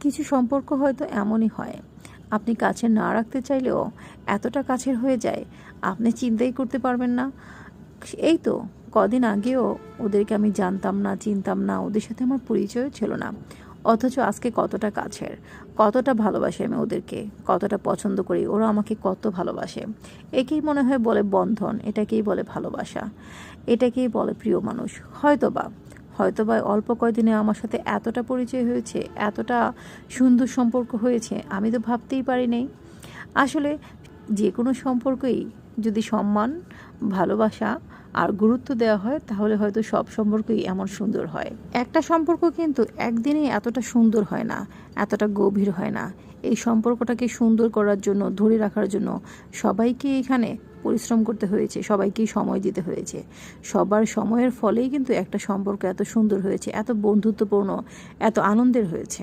কিছু সম্পর্ক হয়তো এমনই হয়, আপনি কাছে না রাখতে চাইলেও এতটা কাছের হয়ে যায় আপনি চিন্তাই করতে পারবেন না। এই তো কদিন আগেও ওদেরকে আমি জানতাম না, চিনতাম না, ওদের সাথে আমার পরিচয়ও ছিল না, অথচ আজকে কতটা কাছের, কতটা ভালোবাসি আমি ওদেরকে, কতটা পছন্দ করি, ওরা আমাকে কত ভালোবাসে। একেই মনে হয় বলে বন্ধন, এটাকেই বলে ভালোবাসা, এটাকেই বলে প্রিয় মানুষ। হয়তোবা অল্প কয়দিনে আমার সাথে এতটা পরিচয় হয়েছে, এতটা সুন্দর সম্পর্ক হয়েছে, আমি তো ভাবতেই পারি নাই। আসলে যে কোনো সম্পর্কই যদি সম্মান, ভালোবাসা আর গুরুত্ব দেওয়া হয় তাহলে হয়তো সব সম্পর্কই এমন সুন্দর হয়। একটা সম্পর্ক কিন্তু একদিনেই এতটা সুন্দর হয় না, এতটা গভীর হয় না। এই সম্পর্কটাকে সুন্দর করার জন্য, ধরে রাখার জন্য সবাইকে এখানে পরিশ্রম করতে হয়েছে, সবাইকেই সময় দিতে হয়েছে। সবার সময়ের ফলেই কিন্তু একটা সম্পর্ক এত সুন্দর হয়েছে, এত বন্ধুত্বপূর্ণ, এত আনন্দের হয়েছে।